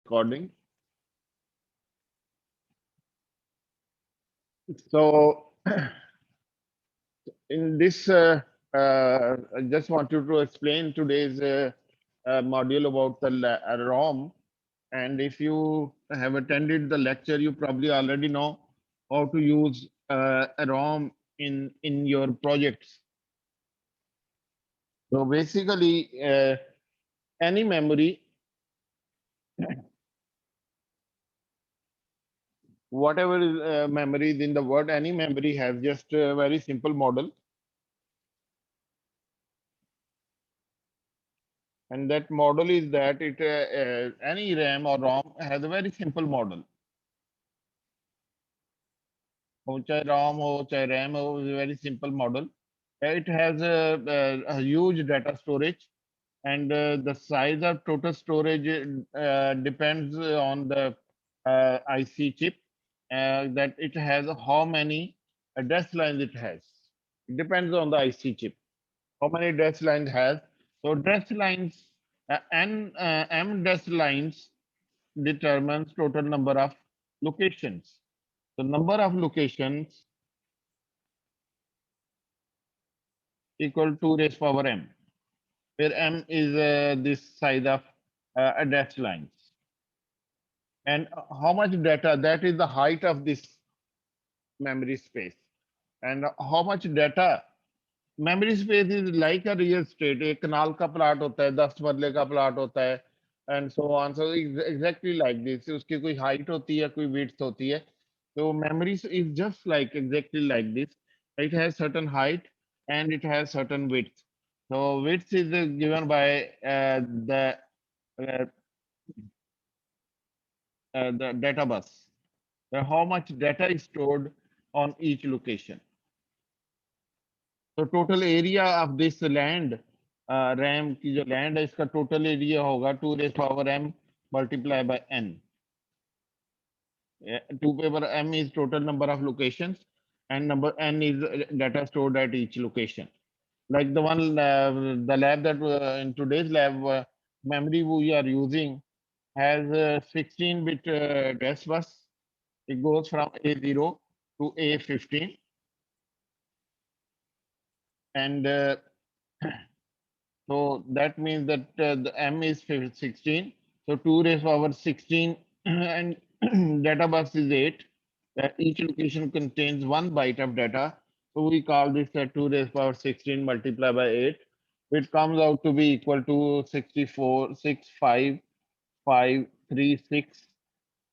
recording. So in this, I just wanted to explain today's module about the ROM. And if you have attended the lecture, you probably already know how to use a ROM in your projects. So basically, any memory, whatever is memory is in the world, any memory has just a very simple model. And that model is that any RAM or ROM has a very simple model. चाहे ROM हो, चाहे RAM हो, is a very simple model. It has a huge data storage, and the size of total storage depends on the IC chip. That it has how many address lines it has. It depends on the IC chip. How many dash lines has. So dash lines, M dash lines determines total number of locations. The number of locations equal to raised power M, where M is this size of a dash lines. And how much data, that is the height of this memory space. And how much data, memory space is like a real estate. एक कनाल का plot होता है, 10 मरले का plot होता है, and so on. So exactly like this. उसकी कोई हाइट होती है, कोई विड्थ होती है. तो memory is just like exactly like this. It has certain height and it has certain width. So width is given by uh, the data bus. How much data is stored on each location. तो total area of this land, RAM की जो land है, इसका total area होगा 2 rays power m multiply by n. 2 paper m is total number of locations and number n is data stored at each location. Like the one, the lab that in today's lab, memory we are using has 16-bit address bus. It goes from A0 to A15. And so that means that the m is 16. So 2 raised power 16 and data bus is 8. Each location contains 1 byte of data. So we call this 2 raised power 16 multiplied by 8. It comes out to be equal to 64, 65536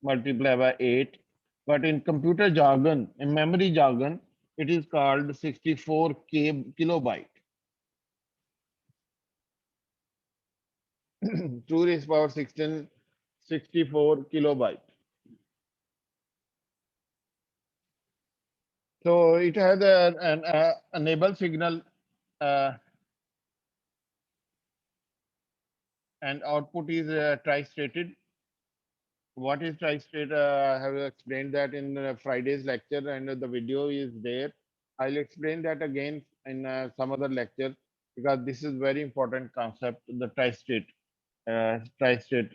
multiplied by 8. But in computer jargon, in memory jargon, it is called 64 kilobyte. 2 raised power 16, 64 kilobyte. So it has an enable signal and output is tri-stated. What is tri-state? I have explained that in Friday's lecture, and the video is there. I'll explain that again in some other lecture, because this is very important concept, the tri-state. Tri-state.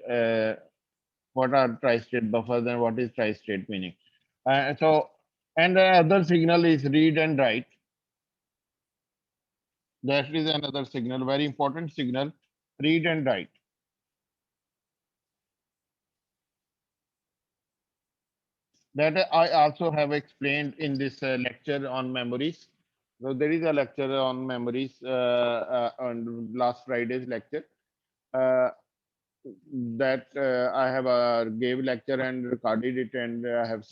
What are tri-state buffers and what is tri-state meaning? And the other signal is read and write. That is another signal, very important signal, read and write. That I also have explained in this lecture on memories. So there is a lecture on memories on last Friday's lecture. That I have gave lecture and recorded it, and I have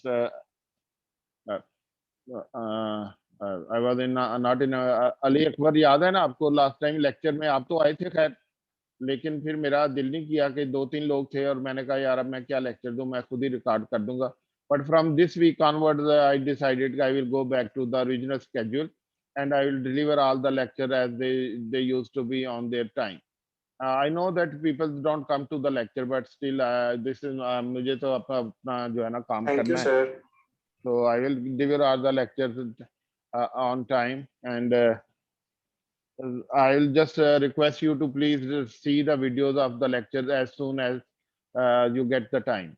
I was in not in Ali Akbar. याद है ना आपको, last time lecture में आप तो आए थे खैर, लेकिन फिर मेरा दिल नहीं किया कि 2-3 लोग थे और मैंने कहा यार अब मैं क्या लेक्चर दूं, मैं खुद ही रिकॉर्ड कर दूंगा. But from this week onwards I decided I will go back to the original schedule and I will deliver all the lecture as they used to be on their time. I know that people don't come to the lecture, but still this is मुझे तो अपना जो है ना काम Thank you, करना है. sir. So I will deliver all the lectures on time, and I'll just request you to please see the videos of the lectures as soon as you get the time.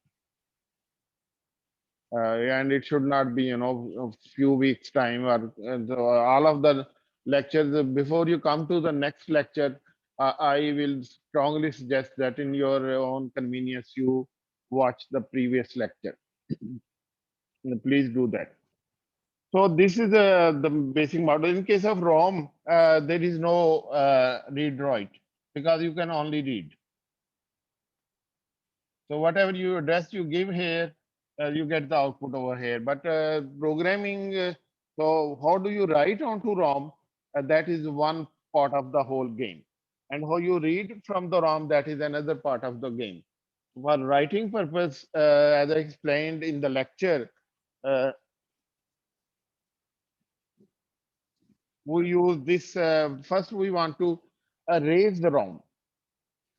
And it should not be, a few weeks time, or all of the lectures. Before you come to the next lecture, I will strongly suggest that in your own convenience, you watch the previous lecture. Please do that. So this is the basic model. In case of ROM, there is no read write, because you can only read. So whatever you address you give here, you get the output over here. But programming, so how do you write onto ROM? That is one part of the whole game. And how you read from the ROM, that is another part of the game. For writing purpose, as I explained in the lecture, uh, we use this. First, we want to erase the ROM.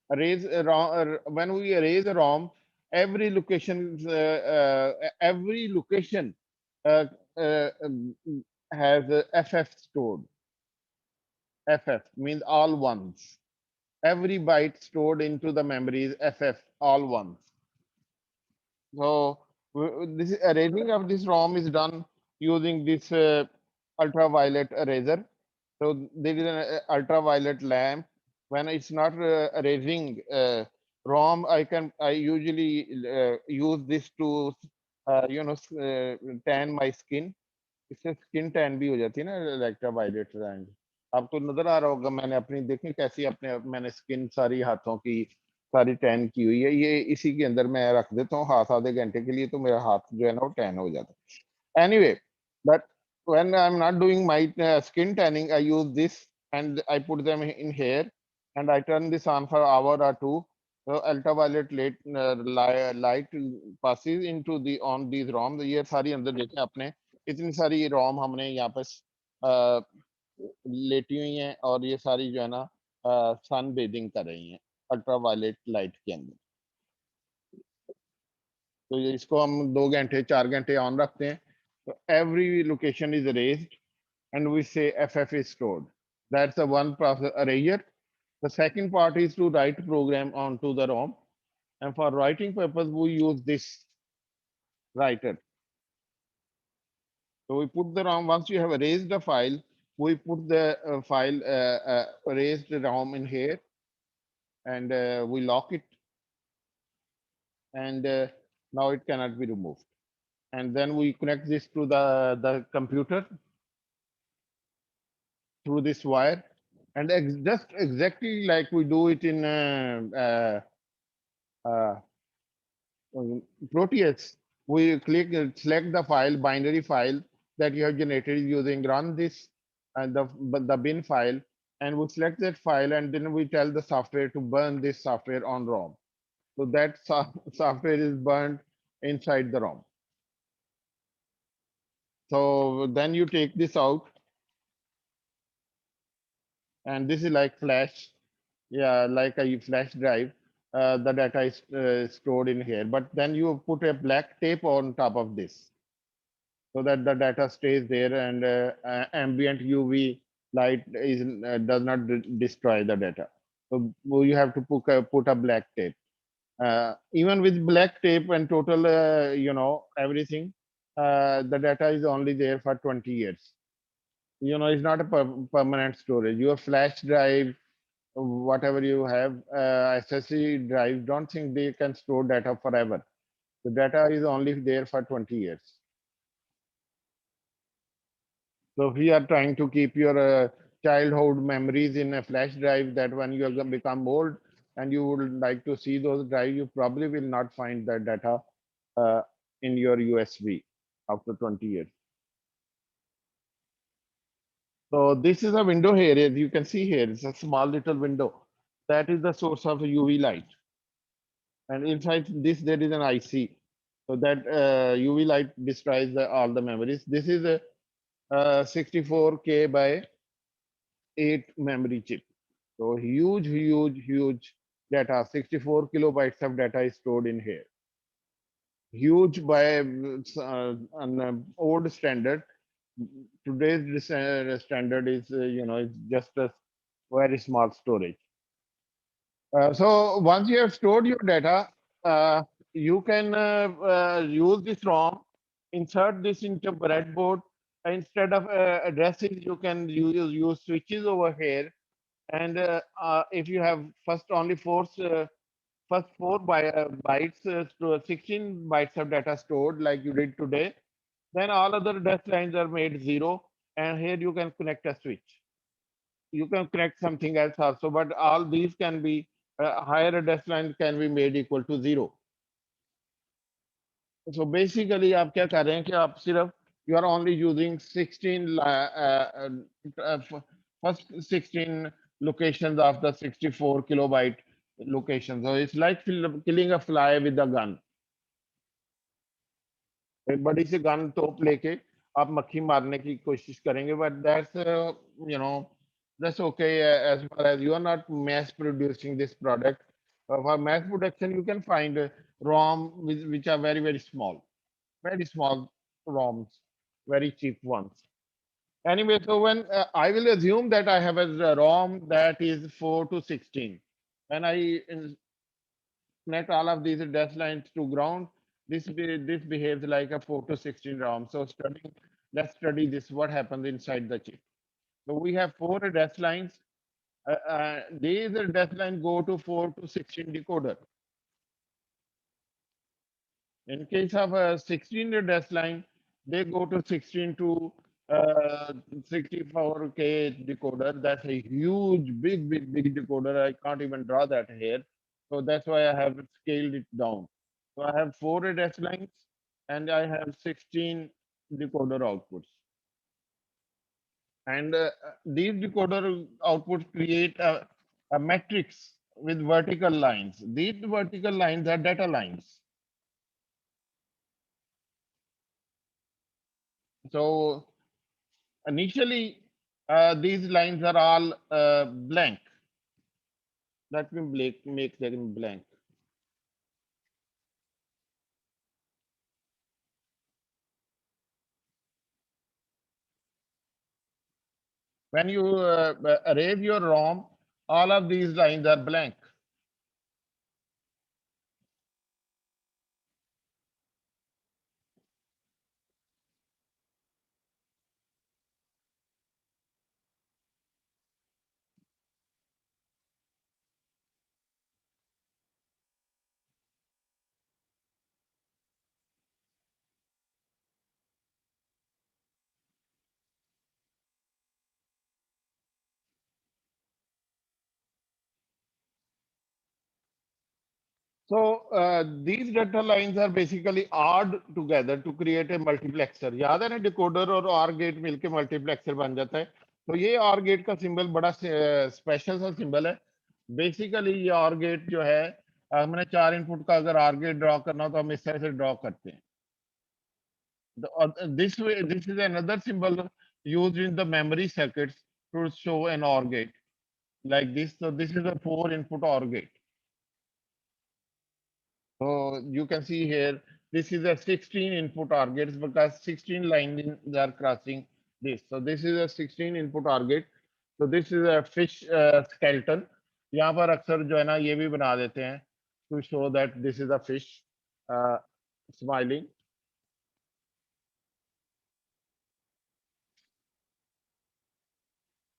When we erase a ROM, every location uh, uh, has a FF stored. FF means all ones. Every byte stored into the memory is FF, all ones. So this erasing of this ROM is done using this ultraviolet eraser. So there is an ultraviolet lamp. When it's not erasing ROM, I usually use this to tan my skin. इससे skin tan भी हो जाती है ना ultraviolet रंग. आपको नजर आ रहा होगा, मैंने अपनी देखी कैसी मैंने स्किन सारी हाथों की सारी टैन की हुई है. ये इसी के अंदर मैं रख देता हूँ हाथ आधे घंटे के लिए, तो मेरा हाथ जो है ना वो टैन हो जाता है. Anyway, but when I'm not doing my skin tanning, I use this and I put them in here and I turn this on for an hour or two. So ultraviolet light passes into the on these ROM. ये सारी अंदर देखें अपने, इतनी सारी ROM हमने यहाँ पे लेटी हुई हैं और ये सारी जो है ना सन बेदिंग कर रही हैं अल्ट्रावायलेट लाइट के अंदर. तो इसको हम 2 घंटे 4 घंटे ऑन रखते हैं. तो every location is arranged and we say FF is stored. That's the one process erasure. The second part is to write program onto the ROM. And for writing purpose, we use this writer. So we put the ROM, once you have erased the file, we put the file erased ROM in here and we lock it. And now it cannot be removed. And then we connect this to the computer through this wire, and just exactly like we do it in uh, Proteus, we select the file, binary file that you have generated using run this and the bin file, and we select that file, and then we tell the software to burn this software on ROM. So that software is burned inside the ROM. So then you take this out, and this is like flash, yeah, like a flash drive. The data is stored in here, but then you put a black tape on top of this so that the data stays there, and ambient UV light does not destroy the data. So you have to put a black tape. Even with black tape and total, everything, the data is only there for 20 years. It's not a permanent storage. Your flash drive, whatever you have, SSD drive, don't think they can store data forever. The data is only there for 20 years. So if you are trying to keep your childhood memories in a flash drive, that when you have become old and you would like to see those drives, you probably will not find that data in your USB after 20 years. So this is a window here, as you can see here, it's a small little window. That is the source of UV light. And inside this, there is an IC. So that UV light destroys all the memories. This is a 64K by 8 memory chip. So huge data. 64 kilobytes of data is stored in here. Huge by an old standard. Today's standard is, it's just a very small storage. So once you have stored your data, you can use this ROM, insert this into breadboard. Instead of addresses, you can use switches over here. And if you have first four bytes to 16 bytes of data stored like you did today, then all other address lines are made zero. And here you can connect a switch. You can connect something else also, but all these can be higher address line can be made equal to zero. So basically आप क्या कर रहे हैं कि आप सिर्फ you are only using 16 first 16 locations of the 64 kilobyte location. So it's like killing a fly with a gun. एक बड़ी सी गन तोप लेके आप मक्खी मारने की कोशिश करेंगे, but that's you know that's okay as far as you are not mass producing this product. For mass production, you can find ROM which are very very small ROMs, very cheap ones. Anyway, so when I will assume that I have a ROM that is 4 to 16, and I connect all of these dash lines to ground, this behaves like a 4 to 16 ROM. So let's study this, what happens inside the chip. So we have four dash lines. These dash lines go to 4 to 16 decoder. In case of a 16 dash line, they go to 16 to 64K decoder. That's a huge, big decoder. I can't even draw that here. So that's why I have scaled it down. So I have four dash lines and I have 16 decoder outputs. And these decoder outputs create a matrix with vertical lines. These vertical lines are data lines. So initially, these lines are all blank. Let me make them blank. When you erase your ROM, all of these lines are blank. So these data lines are basically odd together to create a multiplexer. याद है ना decoder और OR gate मिलके multiplexer बन जाता है. तो ये OR gate का सिंबल बड़ा स्पेशल सा सिंबल है. बेसिकली ये OR gate जो है, हमने 4 इनपुट का अगर OR gate ड्रॉ करना हो तो हम इस तरह से ड्रॉ करते हैं. This way, this is another symbol used in the memory circuits to show an OR gate like this. So this is a 4-input OR gate. So you can see here, this is a 16 input OR gate because 16 lines are crossing this. So this is a 16 input OR gate. So this is a fish skeleton. यहाँ पर अक्सर जो है ना ये भी बना देते हैं to show that this is a fish smiling.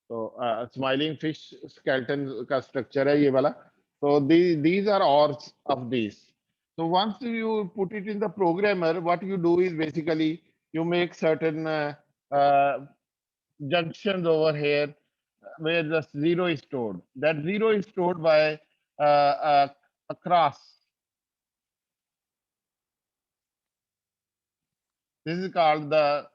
So smiling fish skeleton का structure है ये वाला. So these are ORs of these. So once you put it in the programmer, what you do is basically you make certain junctions over here where the zero is stored. That zero is stored by a cross. This is called the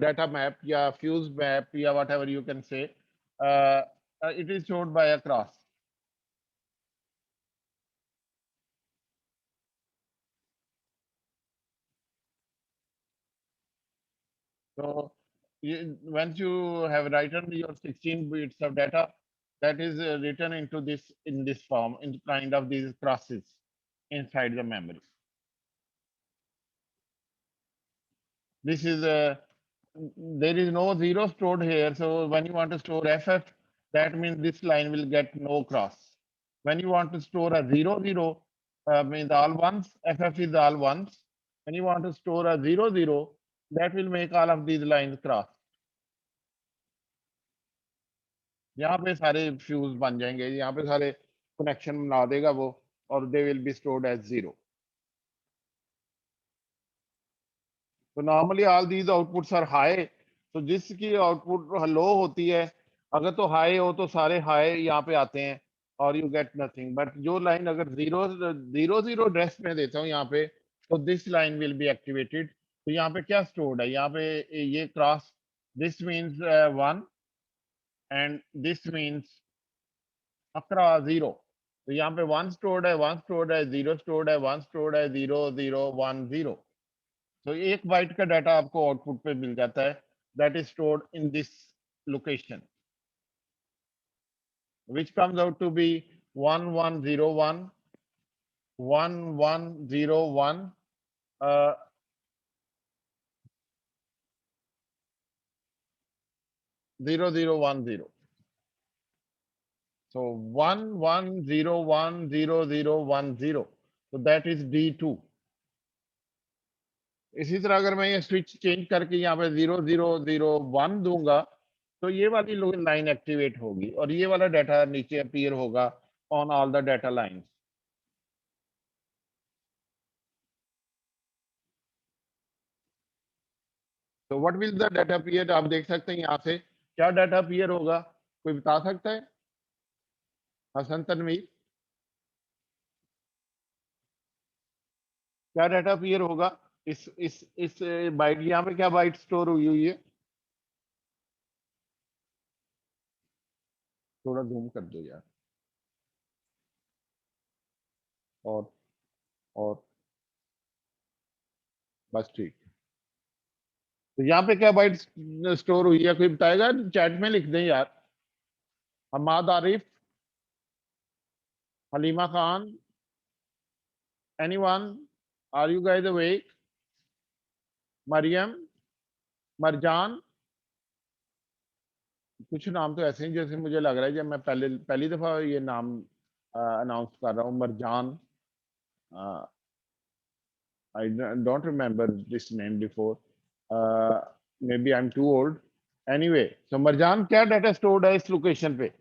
data map, yeah, fuse map, yeah, whatever you can say. It is stored by a cross. So once you have written your 16 bits of data, that is written into this in this form, in kind of these crosses inside the memory. This is a there is no zero stored here. So when you want to store FF, that means this line will get no cross. When you want to store a 00, means all ones, ff is all ones, and you want to store a 0 0, that will make all of these lines cross. यहाँ पे सारे fuse बन जाएंगे, यहाँ पे सारे connection बना देगा वो, और they will be stored as 0. तो normally all these outputs are high, तो जिसकी आउटपुट लो होती है, अगर तो हाई हो तो सारे हाई यहाँ पे आते हैं और यू गेट नथिंग. बट जो लाइन अगर 0 0 0 ड्रेस में देता हूँ यहाँ पे, तो this line will be activated. तो यहाँ पे क्या स्टोर्ड है, यहाँ पे ये cross, this means 1 and this means across 0. तो यहाँ पे 1 स्टोर्ड है, 1 स्टोर्ड है, 0 स्टोर्ड है, 1 स्टोर्ड है, 0 0 1 0. तो एक बाइट का डाटा आपको आउटपुट पे मिल जाता है, that is stored in this location, which comes out to be 1101 1101 0010. So 11010010, so that is D2. इसी तरह अगर मैं ये स्विच चेंज करके यहाँ पे 0001 दूंगा, तो ये वाली लाइन एक्टिवेट होगी और ये वाला डाटा नीचे अपीयर होगा on all the data lines. तो what will the data appear, आप देख सकते हैं यहाँ से क्या डाटा अपीयर होगा, कोई बता सकता है? हसन तनवीर, क्या डाटा अपीयर होगा इस बाइट, यहाँ पे क्या बाइट स्टोर हुई हुई है? थोड़ा जूम कर दो यार. और बस ठीक. तो यहाँ पे क्या बाइट स्टोर हुई है, कोई बताएगा? चैट में लिख दें यार. Hammad Arif, Halima Khan, anyone, are you guys awake? Maryam, Marjan, कुछ नाम तो ऐसे हैं जैसे मुझे लग रहा है जब मैं पहली दफा ये नाम अनाउंस कर रहा हूँ. Marjan, I don't remember this name before. Maybe I'm too old. Anyway, so Marjan, क्या डाटा स्टोर्ड है इस लोकेशन पे?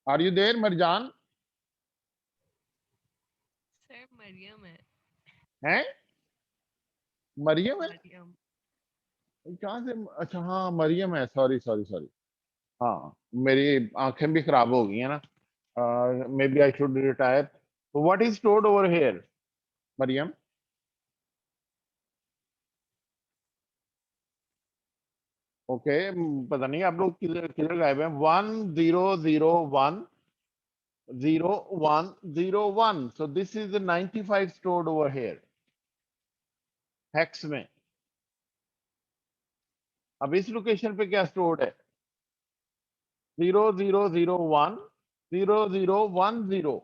Are you there, Marjan? Sir Maryam है. हैं? मरियम है? मरियम. कहाँ से? अच्छा हाँ, मरियम है. Sorry sorry sorry. हाँ, मेरी आंखें भी खराब हो गई है ना. Maybe I should retire. So what is stored over here, Maryam? Okay, पता नहीं आप लोग किधर किधर गायब हैं. 10010101. So this is the 95 stored over here, hex में. अब इस लोकेशन पे क्या स्टोर्ड है? 0001 0010.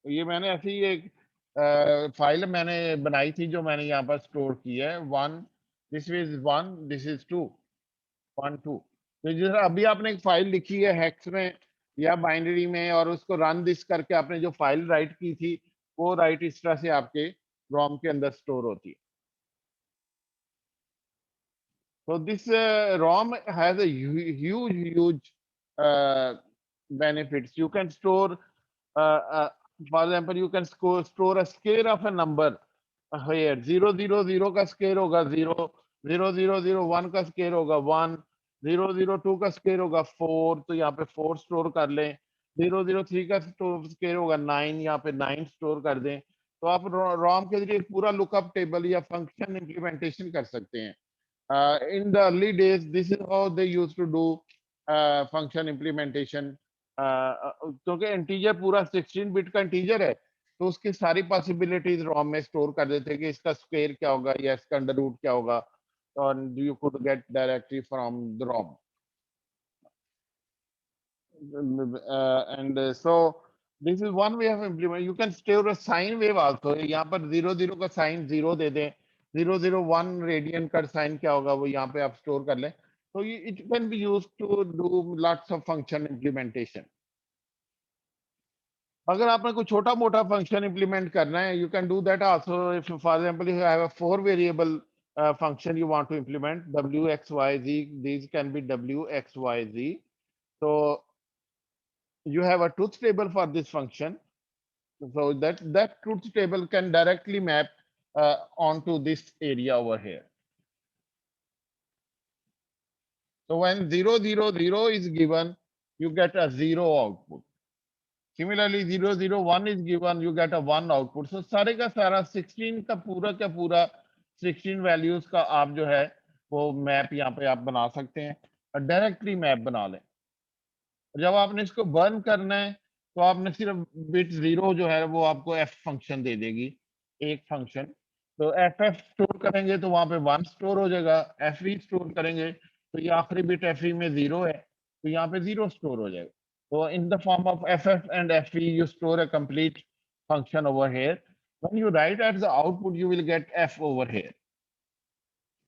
ये मैंने ऐसी एक फाइल मैंने बनाई थी जो मैंने यहाँ पर स्टोर की है. 1, दिस इज 1, दिस इज 2, 1 2. तो जैसे अभी आपने एक फाइल लिखी है हेक्स में या बाइनरी में, और उसको रन दिस करके आपने जो फाइल राइट की थी, वो राइट इस तरह से आपके रोम के अंदर स्टोर होती है. So this ROM has a huge benefits. You can store, for example, you can store a square of a number here. 000 का स्केयर होगा 0, 0001 का स्केयर होगा 1, 002 का स्केयर होगा 4, तो यहाँ पे 4 स्टोर कर लें. 003 का स्केयर होगा 9, यहाँ पे 9 स्टोर कर दें. तो आप रोम के जरिए पूरा लुकअप टेबल या फंक्शन इम्प्लीमेंटेशन कर सकते हैं. In the early days, this is how they used to do function implementation. क्योंकि इंटीजर पूरा 16 बिट का इंटीजर है, तो उसकी सारी पॉसिबिलिटीज रोम में स्टोर कर देते कि इसका स्क्वायर क्या होगा या इसका अंडर रूट क्या होगा, और you could get directly from the room. And so this is one way of implement. You can store a sine wave also. यहाँ पर 00 का साइन 0 दे दें, 001 रेडियन का साइन क्या होगा वो यहाँ पे आप स्टोर कर लें. तो it can be used to do lots of function implementation. अगर आपने कोई छोटा मोटा फंक्शन इंप्लीमेंट करना है, you can do that also. If for example you have a 4 variable function you want to implement, w x y z, these can be w x y z. So you have a truth table for this function, so that truth table can directly map onto this area over here. So when 0 0 0 is given, you get a 0 output. Similarly 0 0 1 is given, you get a 1 output. So सारे का सारा 16 का पूरा 16 values का आप जो है वो मैप यहाँ पे आप बना सकते हैं और डायरेक्टली मैप बना लें. जब आपने इसको बर्न करना है तो आपने सिर्फ बिट 0 जो है वो आपको f फंक्शन दे देगी, एक फंक्शन. तो ff स्टोर करेंगे तो वहां पे 1 स्टोर हो जाएगा, fe स्टोर करेंगे तो ये आखिरी बिट fe में 0 है तो यहाँ पे 0 स्टोर हो जाएगा. तो in the form of ff and fe you store a complete function over here. When you write at the output you will get f over here.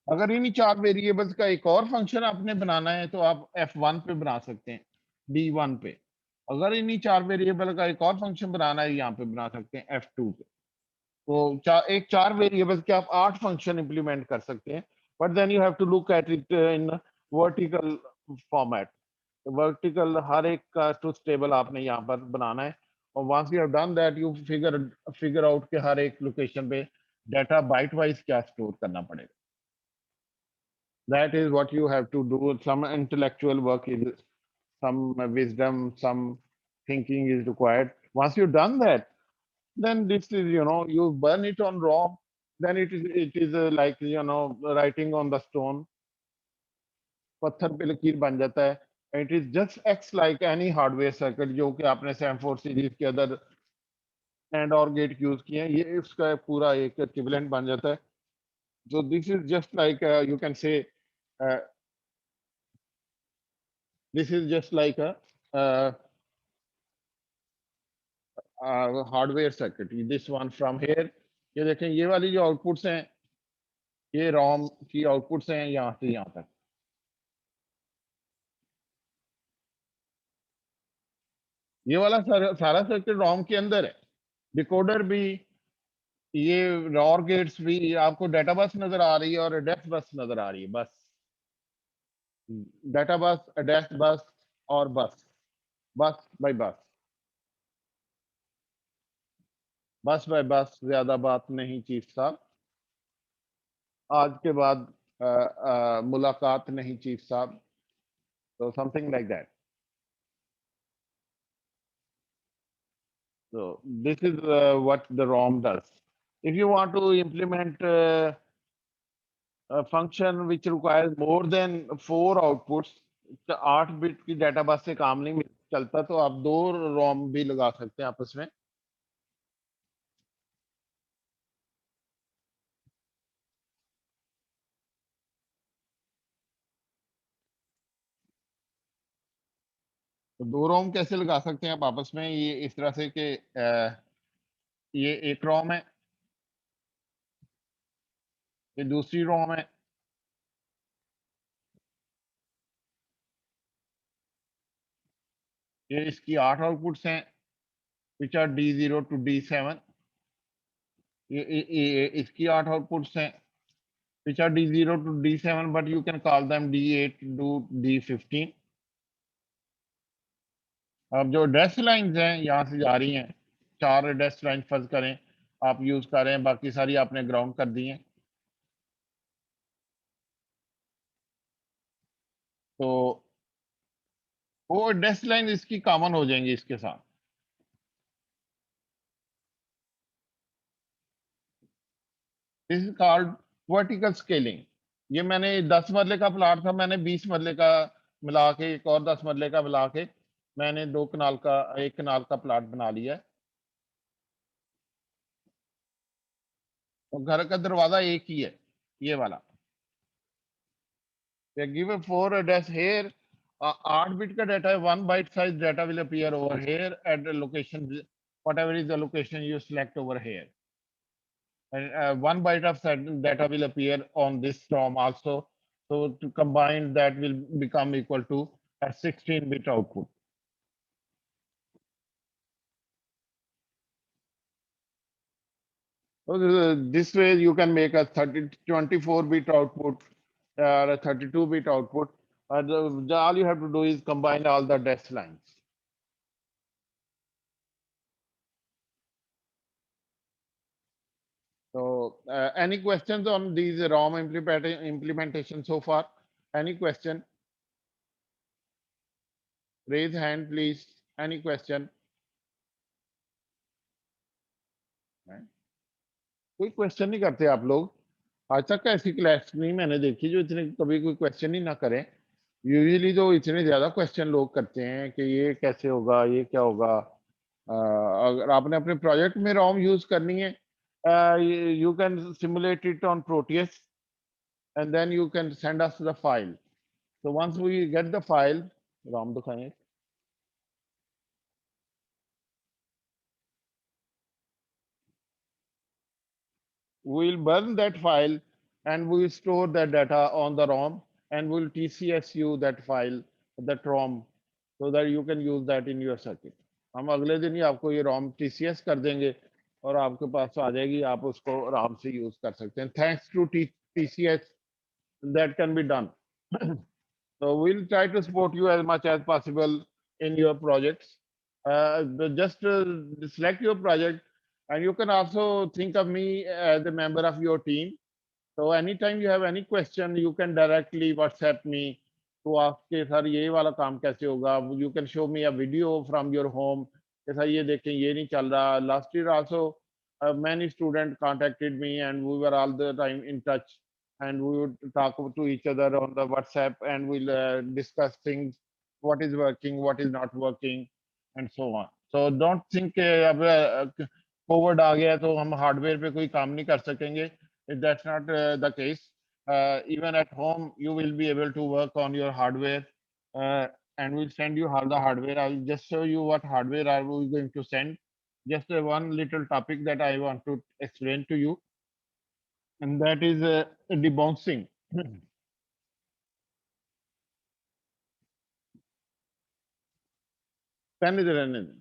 अगर इन्हीं 4 वेरिएबल्स का एक और फंक्शन आपने बनाना है तो आप f1 पे बना सकते हैं, d1 पे. अगर इन्हीं 4 वेरिएबल का एक और फंक्शन बनाना है यहाँ पे बना सकते हैं f2 पे. तो एक 4 वेरिएबल्स के आप 8 फंक्शन इंप्लीमेंट कर सकते हैं, but then you have to look at it in vertical format. Vertical हर एक का ट्रुथ टेबल आपने यहाँ पर बनाना है और once you have done that you figure out के हर एक लोकेशन पे डाटा बाइट वाइज क्या स्टोर करना पड़ेगा. That is what you have to do. Some intellectual work is, some wisdom, some thinking is required. Once you've done that, then this is, you burn it on ROM, then it is like, writing on the stone. पत्थर पे लकीर बन जाता है. It is just acts like any hardware circuit जो कि आपने SAM4 series के अदर एंड और गेट यूज किए हैं, ये इसका पूरा एक इक्विवेलेंट बन जाता है. So this is just like you can say uh, this is just like a uh, hardware circuit. This one from here, ये देखें ये वाली जो आउटपुट्स हैं ये रोम की आउटपुट्स हैं यहाँ से यहाँ तक. ये वाला सारा सर्किट रोम के अंदर है. डिकोडर भी, ये रॉर गेट्स भी, आपको डेटा बस नजर आ रही है और एडेक्स बस नजर आ रही है. बस डेटा बस, एडेक्स बस और बस, बस बाय बस, बस बाय बस. ज्यादा बात नहीं चीफ साहब, आज के बाद मुलाकात नहीं चीफ साहब. तो something like that. So this is what the ROM does. If you want to implement a function which requires more than 4 outputs, 8 bit की डेटा बस से काम नहीं चलता तो आप 2 ROM भी लगा सकते हैं आपस में. तो 2 ROM कैसे लगा सकते हैं आप आपस में, ये इस तरह से कि ये एक ROM है, ये दूसरी ROM है, ये इसकी 8 आउटपुट्स हैं which are D0 to D7. ये इसकी 8 आउटपुट्स हैं which are D0 to D7, but you can call them D8 to D15. अब जो एड्रेस लाइंस हैं यहाँ से जा रही हैं, 4 एड्रेस लाइन फर्ज करें आप यूज कर रहे हैं, बाकी सारी आपने ग्राउंड कर दी हैं. तो वो एड्रेस लाइन इसकी कॉमन हो जाएंगी इसके साथ. This is called vertical scaling. ये मैंने 10 मरले का प्लाट था, मैंने 20 मरले का मिला के, एक और 10 मरले का मिला के मैंने 2 कनाल का, 1 कनाल का प्लाट बना लिया है. और घर का दरवाजा एक ही है, ये वाला. गिव 4 एड्रेस हेयर, 8 बिट का डाटा है, 1 byte size data will appear over here at the location, whatever is the location you select over here. And 1 byte of data will appear on this ROM also. So to combine that will become equal to a 16-bit output. This way you can make a 24-bit output or a 32-bit output. All you have to do is combine all the dash lines. So, any questions on these ROM implementation so far? Any question? Raise hand, please. Any question? कोई question नहीं करते आप लोग? आज तक ऐसी class नहीं मैंने देखी जो इतने कभी कोई क्वेश्चन ही ना करें। यूजुअली तो इतने ज्यादा क्वेश्चन लोग करते हैं कि ये कैसे होगा, ये क्या होगा। अगर आपने अपने प्रोजेक्ट में रोम यूज करनी है, you can simulate it on Proteus and then you can send us the file. So once we get the file, ROM दिखाएं। We'll burn that file and we'll store that data on the ROM and we'll TCS you that file, that ROM, so that you can use that in your circuit. हम अगले दिन ही आपको ये ROM TCS कर देंगे और आपके पास आ जाएगी, आप उसको आराम से यूज कर सकते हैं। Thanks to TCS, that can be done. So we'll try to support you as much as possible in your projects. Just select your project, and you can also think of me as a member of your team. So anytime you have any question, you can directly WhatsApp me to ask कि sir ये वाला काम कैसे होगा. You can show me a video from your home कि sir ये देखें ये नहीं चल रहा. Last year also many students contacted me and we were all the time in touch and we would talk to each other on the WhatsApp and we'll discuss things, what is working, what is not working, and so on. So don't think अब Covid आ गया तो हम hardware पे कोई काम नहीं कर सकेंगे. That's not the case. Even at home, you will be able to work on your hardware, and we'll send you all the hardware. I'll just show you what hardware are we going to send. Just one little topic that I want to explain to you, and that is debouncing. Pen is running.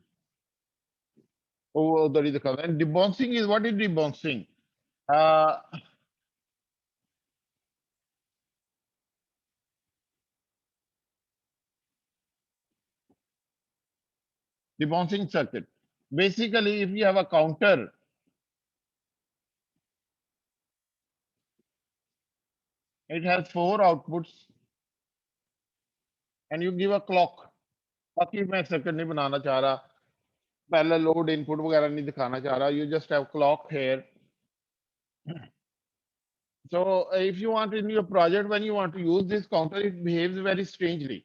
Oh, there is a cover. And debouncing is what is debouncing? Uh, debouncing circuit. Basically, if you have a counter, it has 4 outputs, and you give a clock. बाकी मैं circuit नहीं बनाना चाह रहा, पहले load input वगैरह नहीं दिखाना चाह रहा. You just have clock here. So if you want in your project, when you want to use this counter, it behaves very strangely.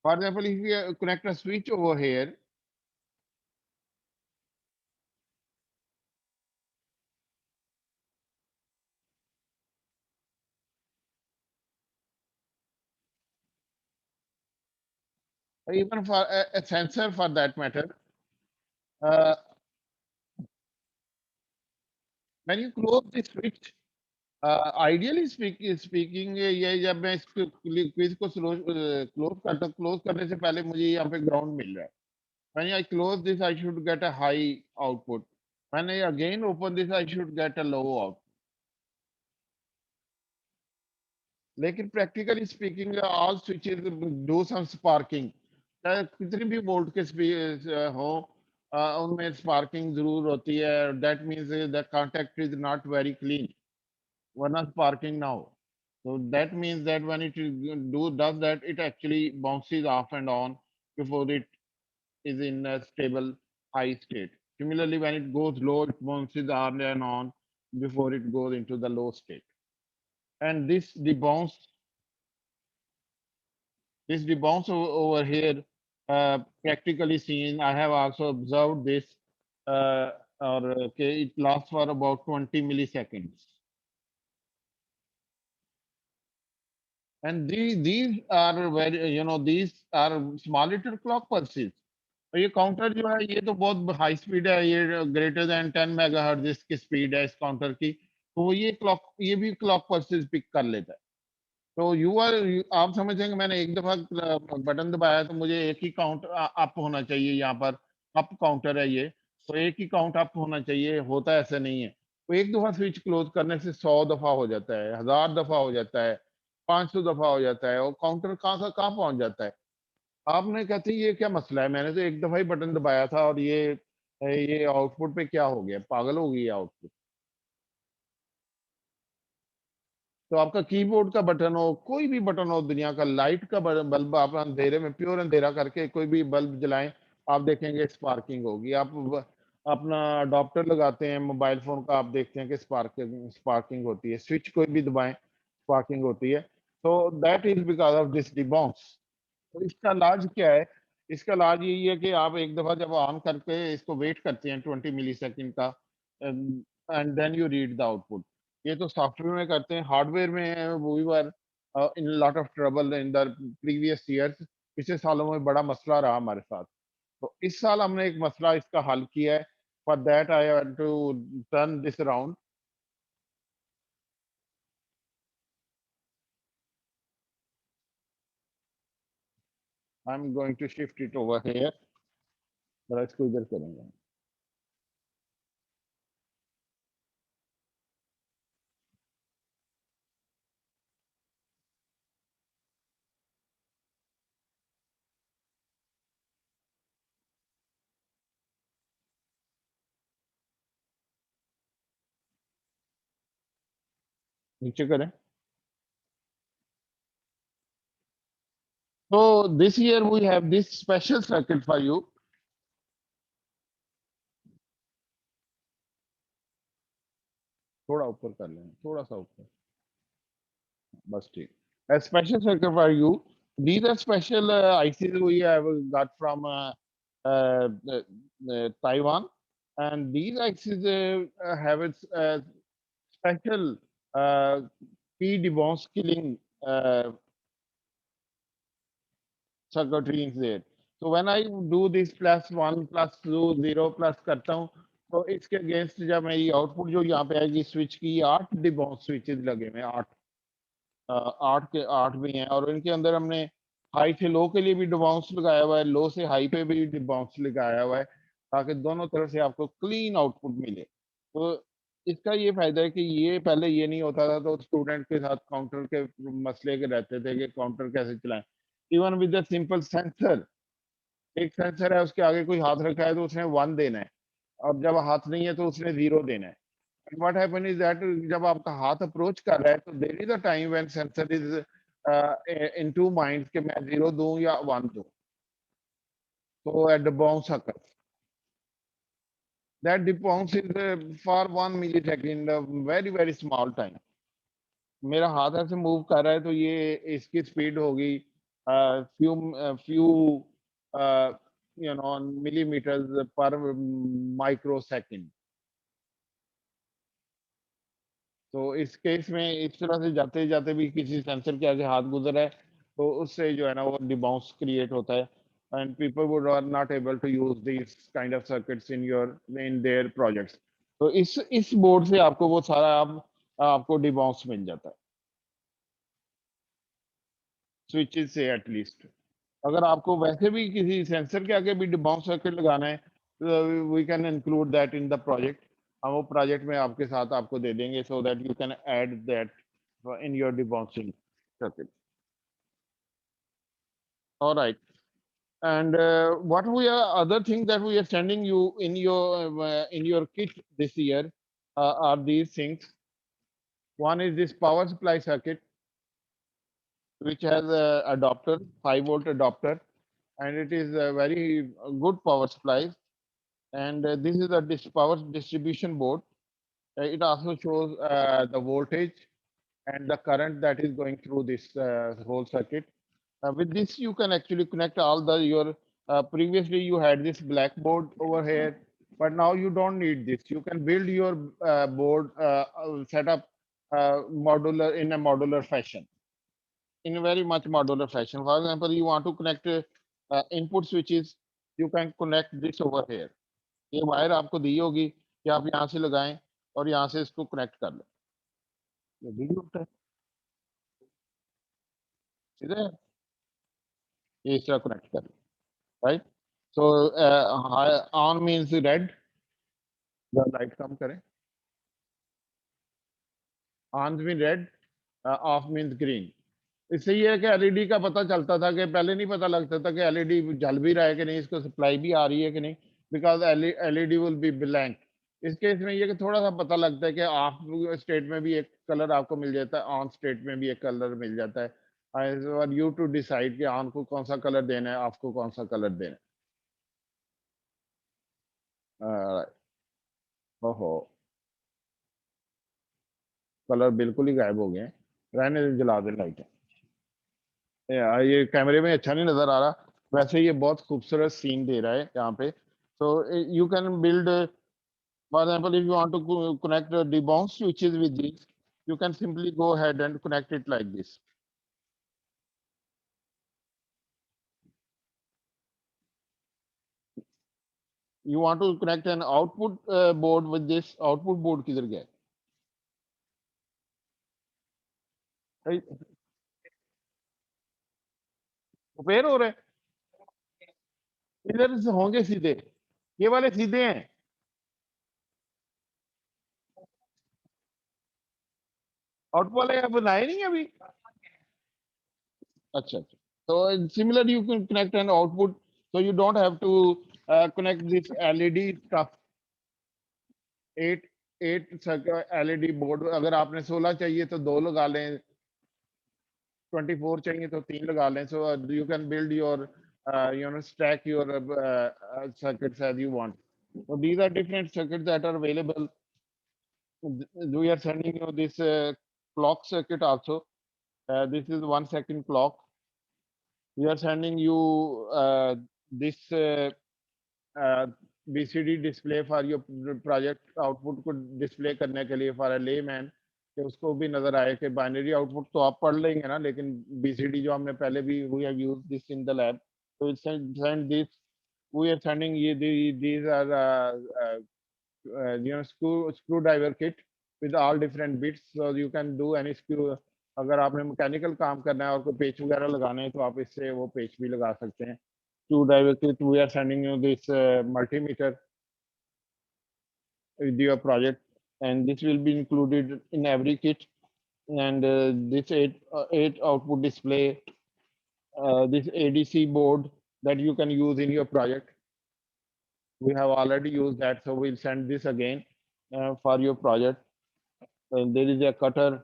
For example, if you connect a switch over here, or even for a sensor for that matter, uh, when you close the switch, ideally speaking ये जब मैं इस quiz को close करता हूँ, close करने से पहले मुझे यहाँ पे ग्राउंड मिल रहा है. When I close this, I should get a high output. When I again open this, I should get a low output. लेकिन practically speaking, all switches do some sparking. चाहे कितनी भी वोल्ट के हो, उनमें sparking जरूर होती है. That means the contact is not very clean. वरना sparking ना हो. So that means that when it does that, it actually bounces off and on before it is in a stable high state. Similarly, when it goes low, it bounces on and on before it goes into the low state. And this debounce over here, practically seen, I have also observed this, or okay, it lasts for about 20 milliseconds. And these are very, these are small little clock pulses. और ये counter जो है ये तो बहुत high speed है, ये greater than 10 megahertz इसकी स्पीड है इस काउंटर की. तो ये भी क्लॉक पल्सेस पिक कर लेता है. तो आप समझेंगे मैंने एक दफा बटन दबाया तो मुझे एक ही काउंट अप होना चाहिए. यहाँ पर अप काउंटर है ये, तो एक ही काउंट अप होना चाहिए, होता ऐसा नहीं है. वो एक दफा स्विच क्लोज करने से 100 दफा हो जाता है, 1000 दफा हो जाता है, 500 दफा हो जाता है, और काउंटर कहाँ का कहाँ पहुंच जाता है। आपने कहते हैं ये क्या मसला है, मैंने तो एक दफा ही बटन दबाया था और ये आउटपुट पे क्या हो गया, पागल हो गई आउटपुट। तो आपका कीबोर्ड का बटन हो, कोई भी बटन हो दुनिया का, लाइट का बल्ब आप अंधेरे में प्योर अंधेरा करके कोई भी बल्ब जलाएं, आप देखेंगे स्पार्किंग होगी। आप अपना अडॉप्टर लगाते हैं मोबाइल फोन का, आप देखते हैं कि स्पार्किंग स्पार्किंग होती है। स्विच कोई भी दबाएं, स्पार्किंग होती है। तो that is because of this debounce. तो इसका इलाज क्या है? इसका इलाज यही है कि आप एक दफा जब ऑन करके इसको वेट करते हैं 20 मिली सेकेंड का, and then you read the output. ये तो सॉफ्टवेयर में करते हैं, हार्डवेयर में we were in lot of trouble in the previous years. पिछले सालों में बड़ा मसला रहा हमारे साथ। तो इस साल हमने एक मसला इसका हल किया है। For that I have to turn this around. I am going to shift it over here. जरा इसको इधर करेंगे। नीचे करें। So this year we have this special circuit for you. थोड़ा ऊपर कर लें, थोड़ा सा ऊपर, बस ठीक। A special circuit for you. These are special ICs we have got from Taiwan, and these ICs have its special uh, P debounce killing circuitry is there. So when I do this +1 +2 0 plus करता हूँ, तो इसके against जब मेरी output जो यहाँ पे आएगी स्विच की, 8 डिबाउंस स्विचेस लगे हुए हैं, 8 8 के 8 भी हैं, और इनके अंदर हमने हाई से लो के लिए भी डिबाउंस लगाया हुआ है, लो से हाई पे भी डिबाउंस लगाया हुआ है, ताकि दोनों तरफ से आपको क्लीन आउटपुट मिले। तो इसका ये फायदा है कि ये पहले ये नहीं होता था, तो स्टूडेंट के साथ काउंटर के मसले के रहते थे कि काउंटर कैसे चलाएं। Even with the simple sensor, एक सेंसर है उसके आगे कोई हाथ रखा है तो उसने 1 देना है, और जब हाथ नहीं है तो उसने 0 देना है। And what happen is that जब आपका हाथ अप्रोच कर रहा है, तो there is a time when sensor is in two minds कि मैं 0 दूं या 1 दूं। तो at the bounce occurs, that the bounce is for 1 millisecond, a very very small time। मेरा हाथ ऐसे मूव कर रहा है तो ये इसकी स्पीड होगी few few you know millimetres पर माइक्रो सेकंड। तो इस केस में इस तरह से जाते जाते भी किसी सेंसर के आगे हाथ गुजर है, तो उससे जो है ना वो डिबाउंस क्रिएट होता है, and people would are not able to use this kind of circuits in their projects. तो इस बोर्ड से आपको वो सारा आपको डिबाउंस मिल जाता है, स्विचेस से एटलीस्ट। अगर आपको वैसे भी किसी सेंसर के आगे भी डिबाउंस सर्किट लगाना है, तो we can include that in the project. हम वो प्रोजेक्ट में आपके साथ आपको दे देंगे, so that you can add that in your debouncing circuit। All right. And what we are other things that we are sending you in your kit this year are these things. One is this power supply circuit, which has a adapter, 5-volt adapter, and it is a very good power supply. And this is a power distribution board. It also shows the voltage and the current that is going through this whole circuit. With this, you can actually connect all the your previously you had this blackboard over here, but now you don't need this. You can build your board set up modular in a modular fashion, in a very much modular fashion. For example, you want to connect input switches, you can connect this over here। ये wire आपको दी होगी कि आप यहाँ से लगाएं और यहाँ से इसको कनेक्ट कर लें। ये भी होता है, ठीक है, ये इस तरह कनेक्ट कर लें, right. So on means red, light कम करें। On mean red, off mean green. इससे ये है कि एलईडी का पता चलता था कि पहले नहीं पता लगता था कि एलईडी जल भी रहा है कि नहीं, इसको सप्लाई भी आ रही है कि नहीं, because LED will be blank. इस केस में ये कि थोड़ा सा पता लगता है कि ऑफ स्टेट में भी एक कलर आपको मिल जाता है, ऑन स्टेट में भी एक कलर मिल जाता है। और यू टू डिसाइड कि ऑन को कौन सा कलर देना है, ऑफ को कौन सा कलर देना है। ओहो, कलर बिल्कुल ही गायब हो गए हैं। रहने दे, जला दे लाइट। ये कैमरे में अच्छा नहीं नजर आ रहा, वैसे ये बहुत खूबसूरत सीन दे रहा है यहाँ पे। so you can build for example, if you want to connect the bound switches with this, you can simply go ahead and connect it like this. You want to connect an output board with this, output board किधर गया है? Repair हो रहे हैं, इधर से होंगे सीधे, ये वाले सीधे हैं। आउटपुट वाले आप बनाए नहीं अभी? अच्छा अच्छा, so similarly you can connect an output, so you don't have to connect this LED stuff। 8 LED board, अगर आपने 16 चाहिए तो 2 लगा लें, 24 चाहिए तो 3 लगा लें। so you can build your stack your circuits as you want। so these are different circuits that are available। We are sending you this clock circuit also। this is 1 second clock। we are sending you this BCD display for your project, output को display करने के लिए for a layman, कि उसको भी नजर आए कि बाइनरी आउटपुट तो आप पढ़ लेंगे ना, लेकिन बीसीडी जो हमने पहले भी we have used this in the lab, तो it's send this, we are sending ये these are screwdriver kit with all different bits, so you can do any screw। अगर आपने मैकेनिकल काम करना है और कोई पेच वगैरह लगाने हैं तो आप इससे वो पेच भी लगा सकते हैं। Screwdriver kit, we are sending you this multimeter with your project, and this will be included in every kit, and this eight output display, this ADC board that you can use in your project. We have already used that, so we'll send this again for your project। there is a cutter,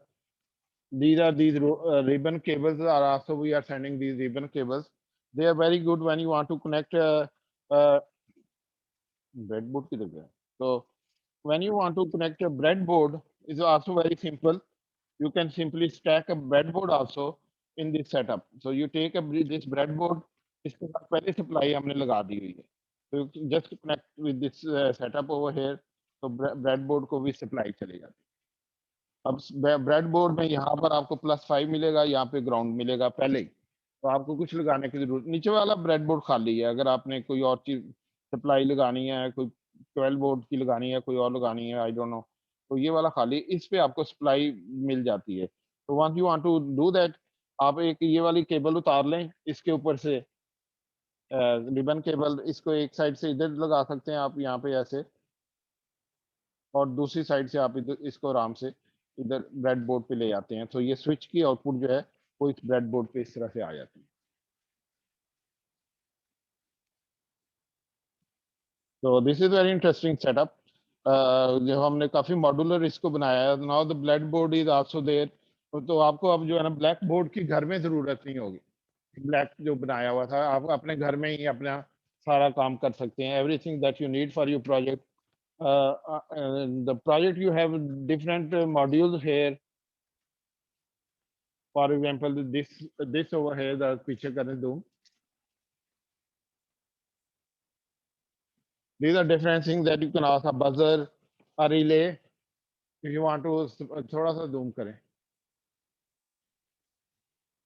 these are these ribbon cables are also, we are sending these ribbon cables। they are very good when you want to connect uh, breadboard की जगह। so when you want to connect a breadboard, is also very simple। you can simply stack a breadboard also in this setup। so you take this breadboard, इसके साथ पहले supply हमने लगा दी हुई है, तो just connect with this setup over here, तो breadboard को भी सप्लाई चली जाती है। अब breadboard में यहाँ पर आपको +5 मिलेगा, यहाँ पे ग्राउंड मिलेगा पहले ही, तो आपको कुछ लगाने की जरूरत, नीचे वाला ब्रेडबोर्ड खाली है। अगर आपने कोई और चीज सप्लाई लगानी है, कोई 12 वोल्ट की लगानी है, कोई और लगानी है, आई डोंट नो, तो ये वाला खाली, इस पे आपको सप्लाई मिल जाती है। तो once you want to do that, आप एक ये वाली केबल उतार लें, इसके ऊपर से रिबन केबल, इसको एक साइड से इधर लगा सकते हैं आप यहाँ पे ऐसे, और दूसरी साइड से आप इधर इसको आराम से इधर ब्रेड बोर्ड पे ले जाते हैं, तो ये स्विच की आउटपुट जो है वो इस ब्रेड बोर्ड पे इस तरह से आ जाती है। तो this is very interesting setup. जो हमने काफी मॉड्यूलर इसको बनाया है। Now the black board is also there, तो आपको अब जो है ना ब्लैक बोर्ड की घर में जरूरत नहीं होगी। ब्लैक जो बनाया हुआ था, आप अपने घर में ही अपना सारा काम कर सकते हैं। Everything that you need for your project, the project you have different modules here. For example this over here, the पीछे करने दूं, these are different things that you can ask, a buzzer, a relay। if you want to थोड़ा सा zoom करें,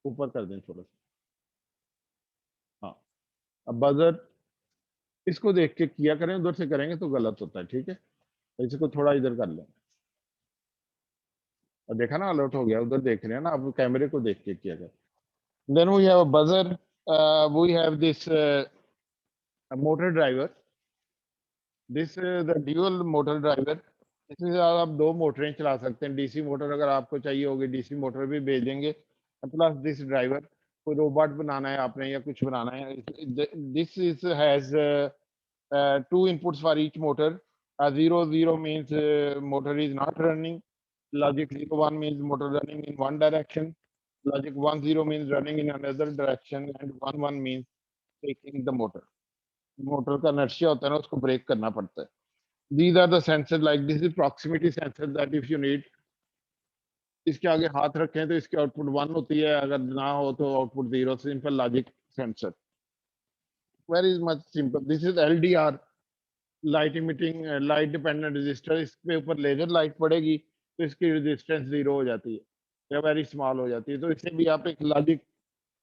ऊपर कर दें थोड़ा सा, हाँ। अब बजर, इसको देख के किया करें, उधर से करेंगे तो गलत होता है, ठीक है। तो इसको थोड़ा इधर कर लें, और देखा ना अलर्ट हो गया, उधर देख रहे हैं ना, अब कैमरे को देख के किया करें। Then we have a buzzer, we have this motor driver, this the dual motor driver, इसमें आप 2 मोटरें चला सकते हैं। डीसी मोटर अगर आपको चाहिए होगी, डीसी मोटर भी भेज देंगे। प्लस दिस ड्राइवर, कोई रोबोट बनाना है आपने या कुछ बनाना है, this is has 2 inputs for each motor. 0 0 means motor is not running. Logic 0 1 means motor running in one direction. Logic 1 0 means running in another direction, and 1 1 means taking the motor. Motor का inertia होता है ना, उसको break करना पड़ता है। These are the sensors, like this is proximity sensor that if you need, इसके आगे हाथ रखें तो इसकी आउटपुट 1 होती है, अगर ना हो तो output 0। Simple logic sensor, very much simple. This is LDR, light emitting light dependent register. इसके ऊपर लेजर लाइट पड़ेगी तो इसकी रेजिस्टेंस 0 हो जाती है या वेरी स्मॉल हो जाती है। तो इससे भी आप एक लॉजिक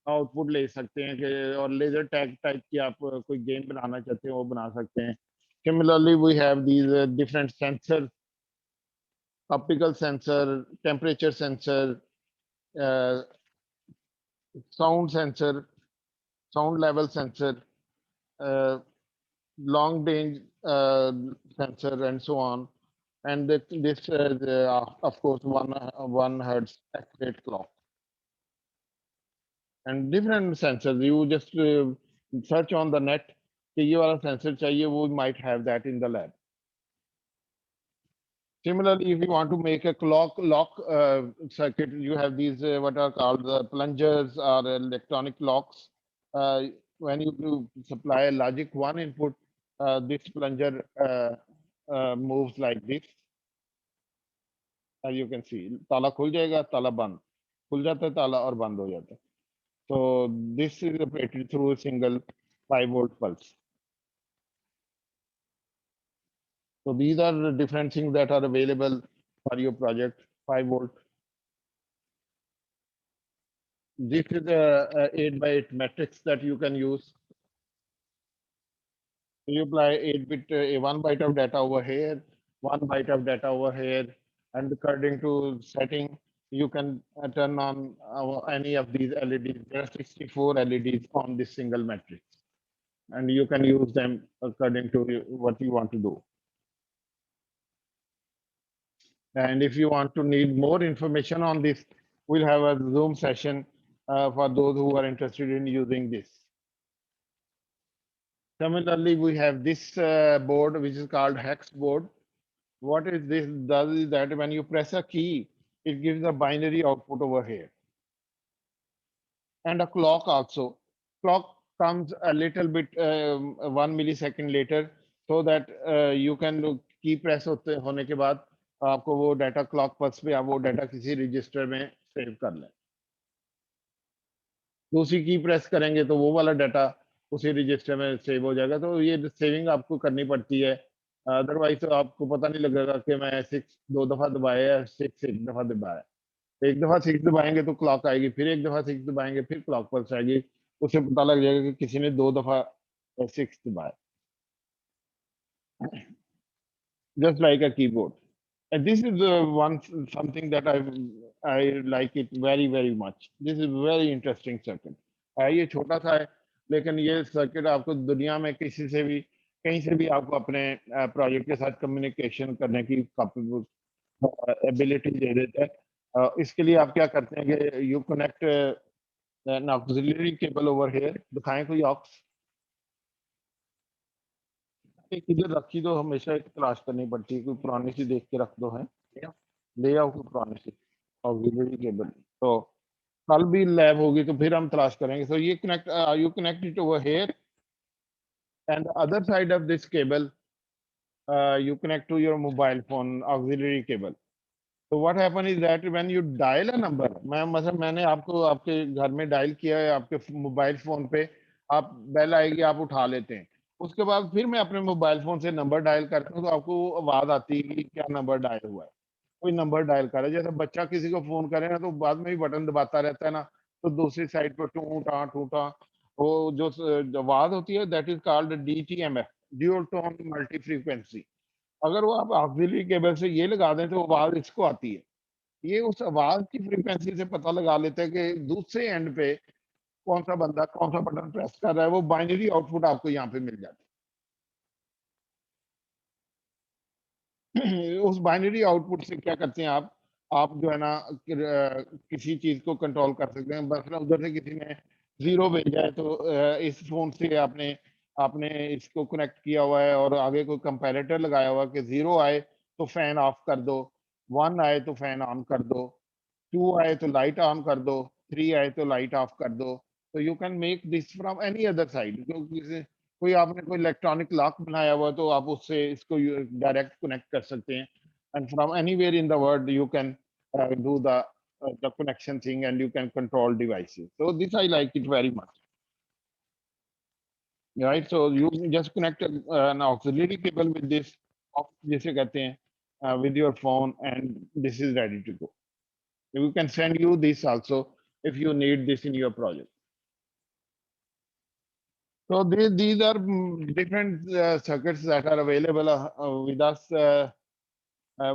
आउटपुट ले सकते हैं कि, और लेजर टैग टाइप की आप कोई गेम बनाना चाहते हैं वो बना सकते हैं। Similarly we have these different sensor, optical sensor, temperature sensor, sound sensor, sound level sensor, long range sensor, and so on. And this of course 1 hertz accurate clock, and different sensors. You just search on the net कि ये वाला sensor चाहिए, वो might have that in the lab. Similarly, if you want to make a lock circuit, you have these what are called the plungers or electronic locks. When you do supply a logic 1 input, this plunger moves like this. As you can see, ताला खुल जाएगा, ताला बंद, खुल जाता है ताला और बंद हो जाता है। So this is operated through a single 5-volt pulse. So these are the different things that are available for your project. 5-volt. This is a 8x8 matrix that you can use. You apply 8-bit, 1 byte of data over here, 1 byte of data over here, and according to setting, you can turn on any of these LEDs. There are 64 LEDs on this single matrix, and you can use them according to what you want to do. And if you want to need more information on this, we'll have a Zoom session for those who are interested in using this. Similarly, we have this board, which is called hex board. What is this does is that when you press a key, it gives a binary output over here. And a clock also. Clock comes a little bit 1 millisecond later, so that you can key press होने के बाद आपको वो data clock pulse पे आप वो data किसी register में सेव कर लें। दूसरी की प्रेस करेंगे तो वो वाला डाटा उसी रजिस्टर में सेव हो जाएगा। तो ये सेविंग आपको करनी पड़ती है, अदरवाइज तो आपको पता नहीं लगेगा कि मैं 6 2 दफा दबाया या 6 1 दफा दबाया। एक दफा 6 दबाएंगे तो क्लॉक आएगी, फिर एक दफा 6 दबाएंगे फिर क्लॉक पल्स आएगी। उससे पता लग जाएगा कि किसी ने 2 दफा 6 दबाया। Just like a keyboard. And this is something that I like it very much. This is very interesting circuit. ये छोटा सा है, लेकिन ये सर्किट आपको दुनिया में किसी से भी कहीं से भी आपको अपने प्रोजेक्ट के साथ कम्युनिकेशन करने की एबिलिटी दे देता है। इसके लिए आप क्या करते हैं कि you connect N auxiliary cable over here. दिखाएं कोई ऑक्स, इधर रखी दो, हमेशा एक तलाश करनी पड़ती है, कोई पुरानी सी देख के रख दो। है ले आओ कोई पुरानी सी ऑक्सिलरी केबल। तो कल भी लैब होगी तो फिर हम तलाश करेंगे। सो ये connect, you connect it over here, and other side of this cable you connect to your mobile phone auxiliary cable. So what happen is that when you dial a number, मैंने आपको आपके घर में डायल किया है, आपके mobile phone पे आप बेल आएगी, आप उठा लेते हैं। उसके बाद फिर मैं अपने मोबाइल फोन से नंबर डायल करता हूँ तो आपको आवाज आती है कि क्या नंबर डायल हुआ है, कोई नंबर डायल कर रहा है। जैसे बच्चा किसी को फोन करे ना तो बाद में भी बटन दबाता रहता है ना, तो दूसरी साइड पर टूटा टूटा वो जो आवाज होती है, that is called DTMF, dual tone multi frequency. अगर वो आप ऑक्सिलरी केबल से ये लगा दें तो आवाज इसको आती है। ये उस आवाज की फ्रीक्वेंसी से पता लगा लेते हैं कि दूसरे एंड पे कौन सा बंदा कौन सा बटन प्रेस कर रहा है। वो बाइनरी आउटपुट आपको यहाँ पे मिल जाता उस बाइनरी आउटपुट से क्या करते हैं आप जो है ना किसी चीज को कंट्रोल कर सकते हैं। बस उधर से किसी ने जीरो भेजा है तो इस फोन से आपने आपने इसको कनेक्ट किया हुआ है और आगे कोई कंपैरेटर लगाया हुआ है कि जीरो आए तो फैन ऑफ कर दो, वन आए तो फैन ऑन कर दो, टू आए तो लाइट ऑन कर दो, थ्री आए तो लाइट ऑफ कर दो। तो you can make this from any other side. कोई आपने कोई इलेक्ट्रॉनिक लॉक बनाया हुआ तो आप उससे इसको डायरेक्ट कनेक्ट कर सकते हैं। And from anywhere in the world you can do the connection thing and you can control devices. So this I like it very much. Right? So you just connect an auxiliary cable with this, जिसे कहते हैं, with your phone, and this is ready to go. We can send you this also if you need this in your project. So these are different circuits that are available with us.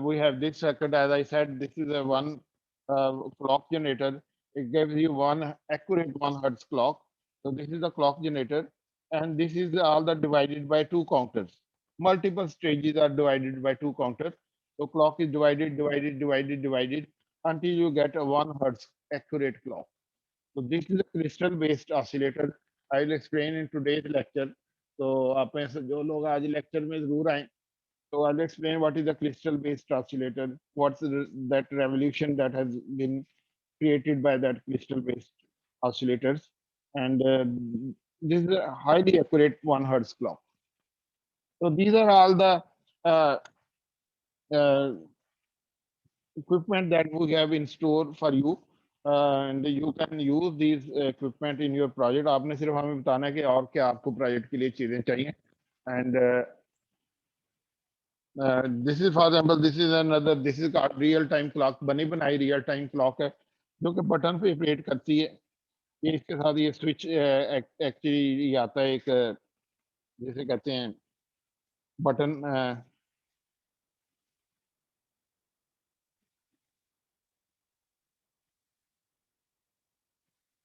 We have this circuit, as I said, this is a one clock generator. It gives you one accurate 1 hertz clock. So this is the clock generator, and this is all the divided by two counters. Multiple stages are divided by two counters. So clock is divided until you get a 1 hertz accurate clock. So this is a crystal-based oscillator. I will explain in today's lecture. So आप में से जो लोग आज lecture में जरूर आए, so I'll explain what is a crystal-based oscillator, what's that revolution that has been created by that crystal-based oscillators, and this is a highly accurate 1 hertz clock. So these are all the uh, uh, equipment that we have in store for you, and you can use these equipment in your project. आपने सिर्फ हमें बताना है कि और क्या आपको project के लिए चीजें चाहिए, and this is for example, this is called real time clock, बनी बनाई real time clock है जो कि बटन पे ऑपरेट करती है। ये इसके साथ ये स्विच एक्चुअली ये आता है एक जिसे कहते हैं बटन,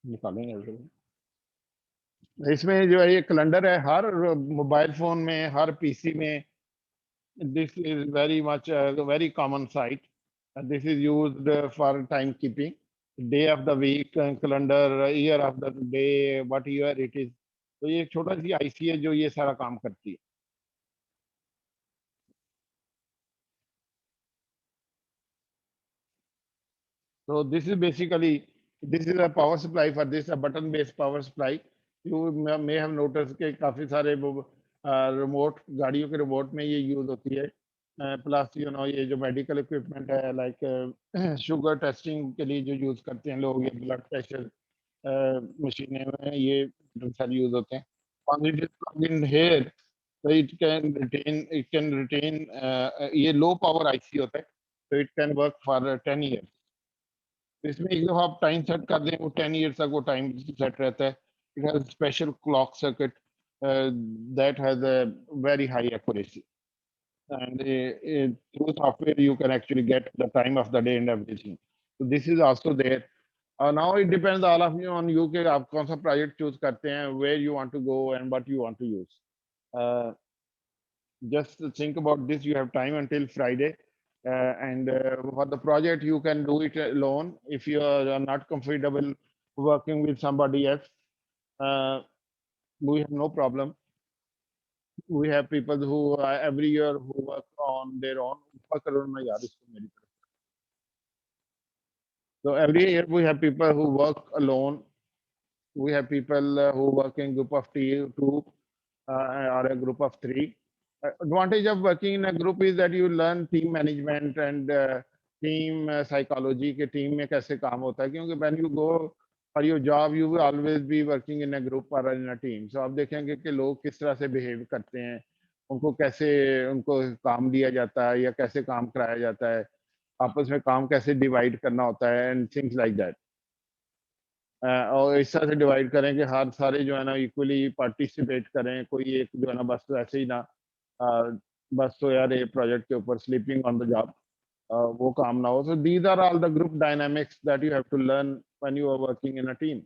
निकालेंगे इसमें जो है ये कैलेंडर है हर मोबाइल फोन में, हर पीसी में। This is very much a very common sight. This is used for timekeeping, day of the week, calendar, year of the day, what year it is. तो ये एक छोटा सी आईसी है जो ये सारा काम करती है। So this is basically, this is a power supply for this, a button based power supply. You may have noticed कि काफी सारे रिमोट गाड़ियों के रिमोट में ये यूज होती है। प्लस यू नो ये जो मेडिकल इक्विपमेंट है लाइक शुगर टेस्टिंग के लिए जो यूज करते हैं लोग, ये ब्लड प्रेशर मशीनें में ये सारे यूज होते हैं। On it is plugged in here, so it can retain ये लो पावर आईसी होता है, so it can work for 10 years. तो इसमें एक दफा आप टाइम सेट कर दें वो 10 years तक वो टाइम सेट रहता है। It has special clock circuit that has a very high accuracy, and through software you can actually get the time of the day and everything. So this is also there. Now it depends all of you on you कि आप कौन सा project choose करते हैं, where you want to go and what you want to use. uh, just think about this. You have time until Friday, and for the project you can do it alone. If you are not comfortable working with somebody else, uh, we have no problem. We have people who every year who work on their own. So every year we have people who work alone. We have people who work in group of two or a group of three. Advantage of working in a group is that you learn team management and team psychology के team में कैसे काम होता है, क्योंकि when you go for your job you will always be working in a group or in a team. So आप देखेंगे कि लोग किस तरह से behave करते हैं, उनको कैसे उनको काम दिया जाता है या कैसे काम कराया जाता है, आपस में काम कैसे डिवाइड करना होता है and things like that. और इस तरह से डिवाइड करें कि हर सारे जो है ना इक्वली पार्टिसिपेट करें, कोई एक जो है ना बस ऐसे ही ना बस तो यार ये प्रोजेक्ट के ऊपर स्लीपिंग ऑन द जॉब वो काम ना हो. So these are all the group dynamics that you have to learn when you are working in a team.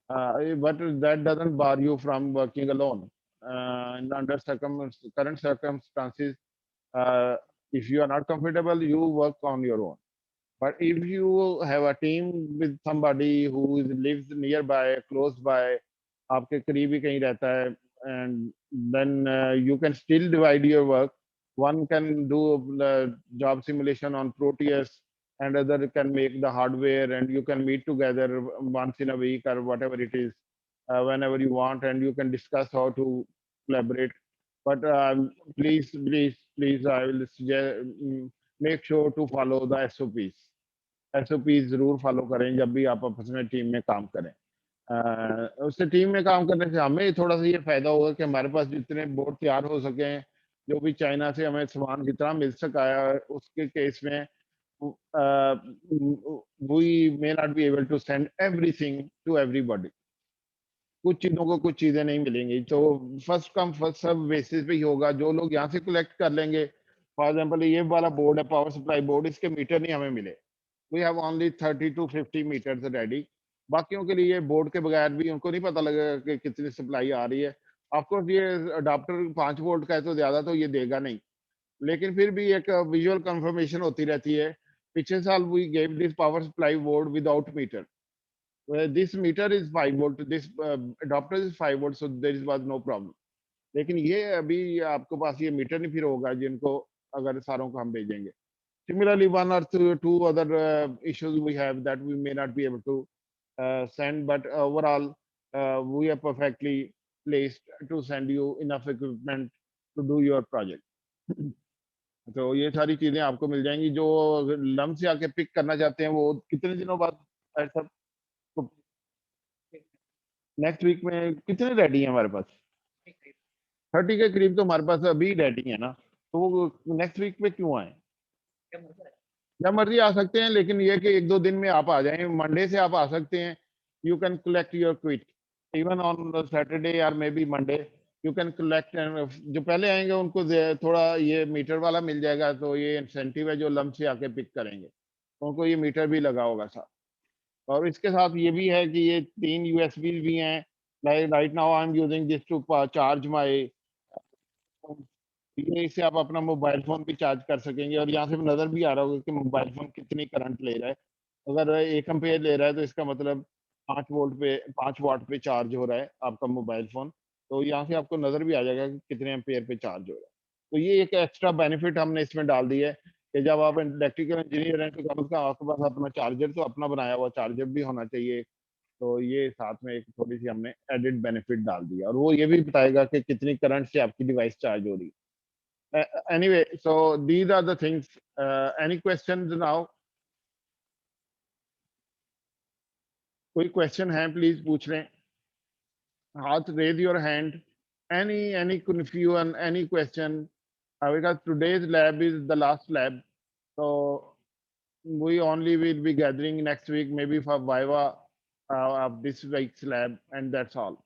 But that doesn't bar you from working alone. And under current circumstances, If you are not comfortable, you work on your own. But if you have a team with somebody who lives nearby, close by, आपके करीब ही कहीं रहता है, and then you can still divide your work. One can do the job simulation on Proteus, and other can make the hardware, and you can meet together once in a week or whatever it is, whenever you want, and you can discuss how to collaborate. But please, I will suggest, make sure to follow the SOPs. SOP जरूर follow करें जब भी आप आपस में team में काम करें। उससे टीम में काम करने से हमें थोड़ा सा ये फायदा होगा कि हमारे पास जितने बोर्ड तैयार हो सके, जो भी चाइना से हमें सामान जितना मिल सका है उसके केस में we may not be able to send everything to everybody. कुछ चीजों को कुछ चीजें नहीं मिलेंगी, तो first come first serve basis पे ही होगा। जो लोग यहाँ से कलेक्ट कर लेंगे, फॉर एग्जाम्पल ये वाला बोर्ड है पावर सप्लाई बोर्ड, इसके मीटर नहीं हमें मिले, we have only 30 to 50 meters ready। बाकियों के लिए बोर्ड के बगैर भी उनको नहीं पता लगेगा कि कितनी सप्लाई आ रही है। ऑफकोर्स ये अडाप्टर 5 वोल्ट का है तो ज्यादा तो ये देगा नहीं, लेकिन फिर भी एक विजुअल कंफर्मेशन होती रहती है। पिछले साल we gave this power supply board without meter, this meter is 5 volt, this adapter is 5 volt, so there was no problem. लेकिन ये अभी आपके पास ये मीटर नहीं फिर होगा जिनको अगर सारों को हम भेजेंगे। Similarly, one or two other issues we have that we may not be able to send, but overall, we are perfectly placed to send you enough equipment to do your project. तो ये सारी चीजें आपको मिल जाएंगी। जो lump से आके pick करना चाहते हैं वो कितने दिनों बाद सब नेक्स्ट वीक में कितने रेडी है हमारे पास? 30 के करीब तो हमारे पास अभी रेडी है ना, तो वो नेक्स्ट वीक में क्यों आए? जब मर्जी आ सकते हैं, लेकिन ये कि 1-2 दिन में आप आ जाएं, मंडे से आप आ सकते हैं। You can collect your quit even on Saturday और maybe Monday, you can collect. जो पहले आएंगे उनको थोड़ा ये मीटर वाला मिल जाएगा, तो ये इंसेंटिव है जो लम से आके पिक करेंगे, उनको ये मीटर भी लगा होगा साथ। और इसके साथ ये भी है कि ये 3 यूएसबी भी हैं। Right now I am using this to charge my, ये इससे आप अपना मोबाइल फोन भी चार्ज कर सकेंगे, और यहाँ से नजर भी आ रहा होगा कि मोबाइल फोन कितनी करंट ले रहा है। अगर 1 एम्पेयर ले रहा है तो इसका मतलब 5 वाट पे चार्ज हो रहा है आपका मोबाइल फोन। तो यहाँ से आपको नजर भी आ जाएगा कि कितने एम्पेयर पे चार्ज हो रहा है। तो ये एक एक्स्ट्रा बेनिफिट हमने इसमें डाल दी है कि जब आप इलेक्ट्रिकल इंजीनियर हैं तो कम से कम आपके पास अपना चार्जर, तो अपना बनाया हुआ चार्जर भी होना चाहिए। तो ये साथ में एक थोड़ी सी हमने एडेड बेनिफिट डाल दिया, और वो ये भी बताएगा कि कितनी करंट से आपकी डिवाइस चार्ज हो रही है। Anyway, so these are the things. Any questions now? कोई क्वेश्चन है प्लीज पूछ लें, हाथ raise your hand. Any confusion, any question? Because today's lab is the last lab, so we only will be gathering next week maybe for Viva of this week's lab, and that's all.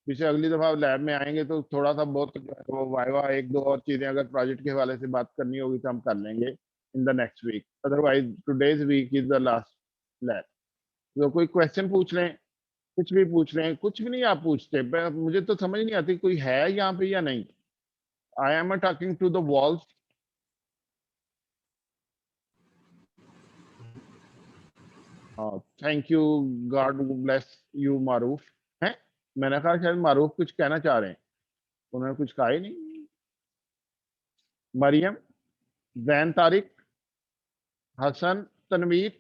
पीछे अगली दफा lab में आएंगे तो थोड़ा सा बहुत वो वाइवा 1-2 और चीजें अगर प्रोजेक्ट के हवाले से बात करनी होगी तो हम कर लेंगे in the next week. Otherwise today's week is the last lab. तो कोई क्वेश्चन पूछ लें, कुछ भी पूछ लें, कुछ भी नहीं आप पूछते, मुझे तो समझ नहीं आती कोई है यहाँ पे या नहीं। I am talking to the walls. Thank you, God bless you Maroof. है, मैंने कहा शायद मारूफ कुछ कहना चाह रहे हैं, उन्होंने कुछ कहा ही नहीं। मरियम, जैन तारिक, हसन, तनवीर,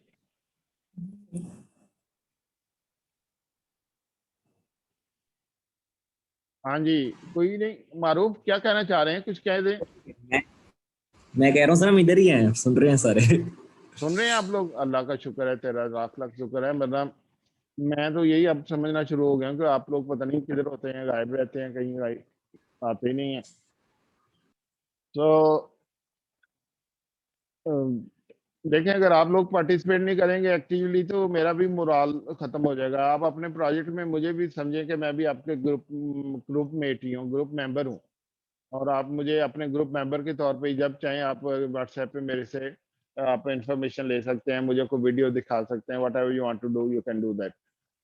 हाँ जी, कोई नहीं। मारूफ क्या कहना चाह रहे हैं, कुछ कह दें। मैं मैं कह रहा हूँ सर हम इधर ही हैं, सुन रहे हैं सारे। सुन रहे हैं आप लोग? अल्लाह का शुक्र है, तेरा लाख लाख शुक्र है। मतलब मैं तो यही अब समझना शुरू हो गया कि आप लोग पता नहीं किधर होते हैं, गायब रहते हैं, कहीं गायब आते ही नहीं है। तो देखें, अगर आप लोग पार्टिसिपेट नहीं करेंगे एक्टिवली तो मेरा भी मोराल खत्म हो जाएगा। आप अपने प्रोजेक्ट में मुझे भी समझें कि मैं भी आपके ग्रुप मेट ही हूँ, ग्रुप मेंबर हूँ, और आप मुझे अपने ग्रुप मेंबर के तौर पे जब चाहें आप व्हाट्सएप पे मेरे से आप इंफॉर्मेशन ले सकते हैं, मुझे कोई वीडियो दिखा सकते हैं, whatever you want to do you can do that.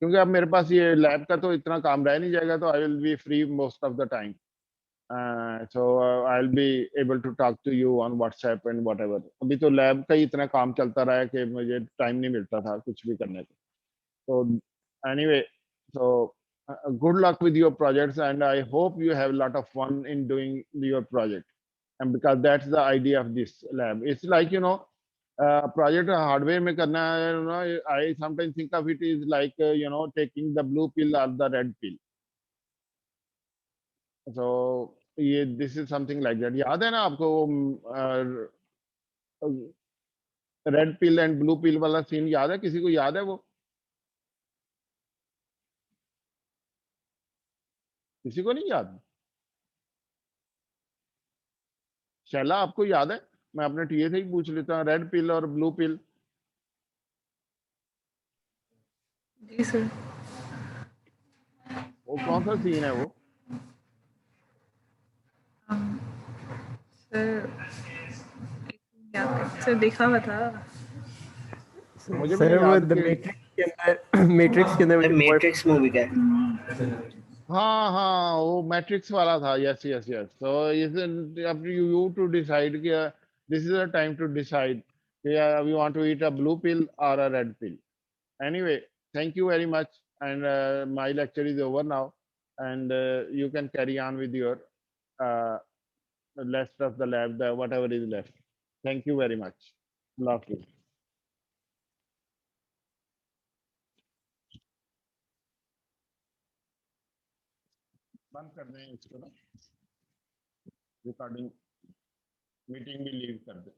क्योंकि अब मेरे पास ये लैब का तो इतना काम रह नहीं जाएगा, तो I will be free most of the time. So I'll be able to talk to you on WhatsApp and whatever. अभी तो लैब का ही इतना काम चलता रहा है कि मुझे टाइम नहीं मिलता था कुछ भी करने का. So anyway, so good luck with your projects, and I hope you have a lot of fun in doing your project. And because that's the idea of this lab. It's like, project hardware में करना है, I sometimes think of it is like, taking the blue pill or the red pill. So this is something like that. याद है ना आपको red pill and blue pill वाला scene याद है? किसी को याद है वो? किसी को नहीं याद? शैला, आपको याद है? मैं अपने टीए से ही पूछ लेता हूँ, रेड पिल और ब्लू पिल. जी सर. वो कौन सा सीन है वो? सर सर देखा हुआ था. मुझे भी सर नहीं वो याद द कि मैट्रिक्स के अंदर मैट्रिक्स मूवी का है। हाँ हाँ वो मैट्रिक्स वाला था. Yes yes yes. तो अब यू टू डिसाइड कि this is a time to decide कि we want to eat a blue pill और a red pill. Anyway, thank you very much, and my lecture is over now, and you can carry on with your uh, rest of the lab, whatever is left. Thank you very much. Love you. बंद कर दें इसको ना, recording meeting भी leave कर दें.